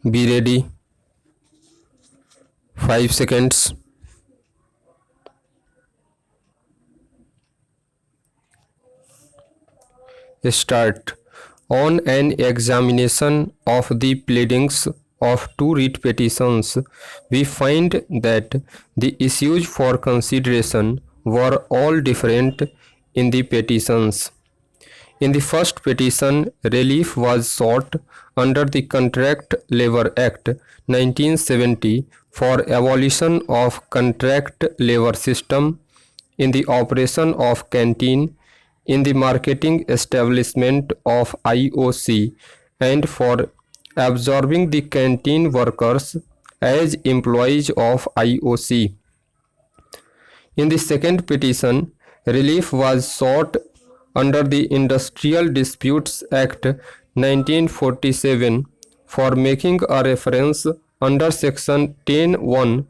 Be ready. 5 seconds. Start. On an examination of the pleadings of two writ petitions, we find that the issues for consideration were all different in the petitions. In the first petition, relief was sought under the Contract Labour Act 1970 for abolition of contract labour system in the operation of canteen in the marketing establishment of IOC and for absorbing the canteen workers as employees of IOC. In the second petition, relief was sought under the Industrial Disputes Act 1947 for making a reference under section 10(1)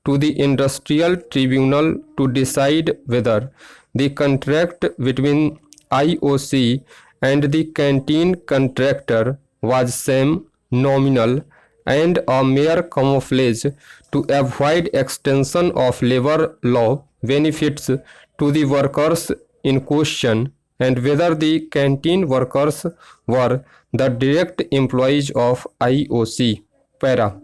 to the Industrial Tribunal to decide whether the contract between IOC and the canteen contractor was same, nominal, and a mere camouflage to avoid extension of labor law benefits to the workers in question, and whether the canteen workers were the direct employees of IOC. Para.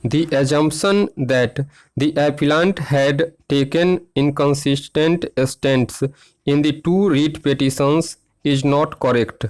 The assumption that the appellant had taken inconsistent stands in the two writ petitions is not correct.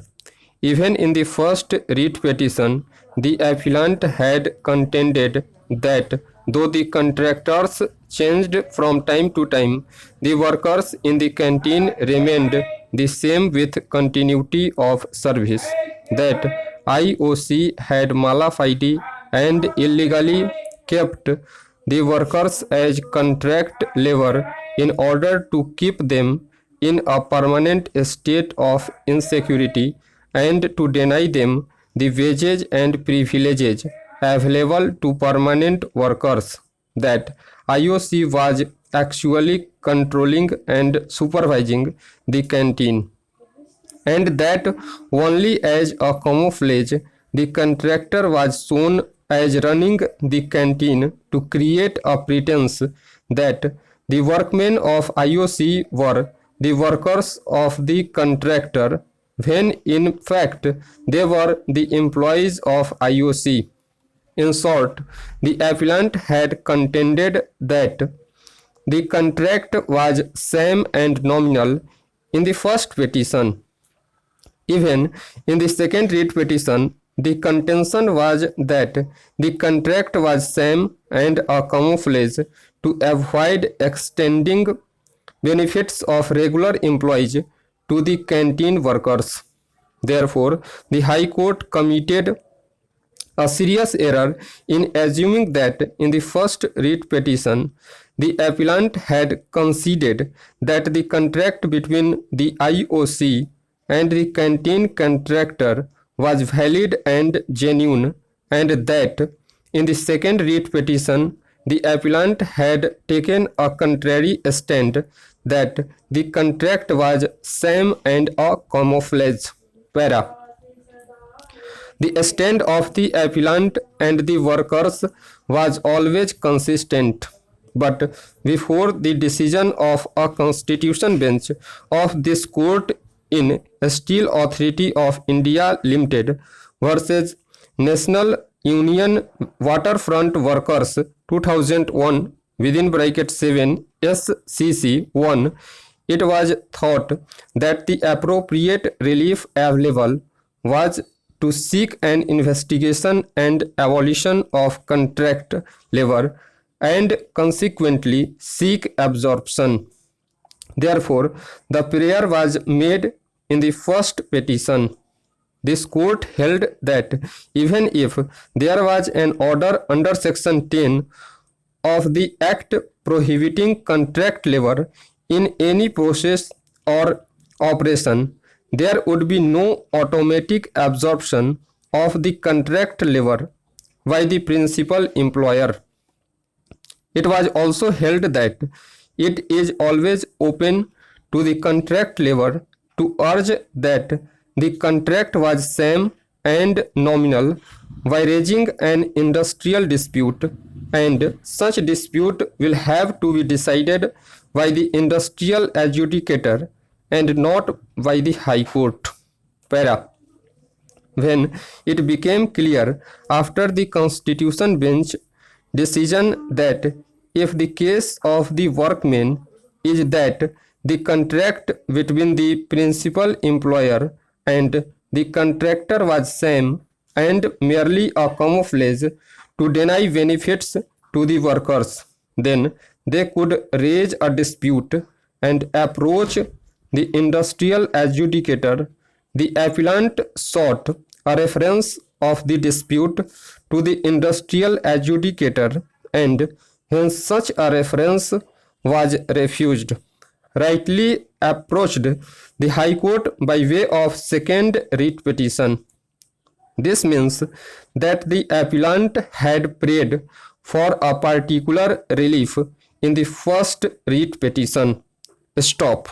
Even in the first writ petition, the appellant had contended that though the contractors changed from time to time, the workers in the canteen remained the same with continuity of service, that IOC had mala fide and illegally kept the workers as contract labor in order to keep them in a permanent state of insecurity and to deny them the wages and privileges available to permanent workers, that IOC was actually controlling and supervising the canteen, and that only as a camouflage the contractor was shown as running the canteen to create a pretense that the workmen of IOC were the workers of the contractor, when in fact they were the employees of IOC. In short, the appellant had contended that the contract was same and nominal in the first petition. Even in the second writ petition, the contention was that the contract was same and a camouflage to avoid extending benefits of regular employees to the canteen workers. Therefore, the High Court committed a serious error in assuming that in the first writ petition, the appellant had conceded that the contract between the IOC and the canteen contractor was valid and genuine, and that in the second writ petition, the appellant had taken a contrary stand, that the contract was same and a camouflage. Para. The stand of the appellant and the workers was always consistent, but before the decision of a constitution bench of this court in Steel Authority of India Limited versus National Union Waterfront Workers 2001 within bracket 7 SCC 1, it was thought that the appropriate relief available was to seek an investigation and abolition of contract labor and consequently seek absorption. Therefore, the prayer was made in the first petition. This court held that even if there was an order under section 10 of the Act prohibiting contract labor in any process or operation, there would be no automatic absorption of the contract labor by the principal employer. It was also held that it is always open to the contract labor to urge that the contract was same and nominal by raising an industrial dispute, and such dispute will have to be decided by the industrial adjudicator and not by the High Court. Para. When it became clear after the Constitution Bench decision that if the case of the workmen is that the contract between the principal employer and the contractor was same and merely a camouflage to deny benefits to the workers, then they could raise a dispute and approach the industrial adjudicator. The appellant sought a reference of the dispute to the industrial adjudicator, and hence such a reference was refused. Rightly approached the High Court by way of second writ petition. This means that the appellant had prayed for a particular relief in the first writ petition. Stop.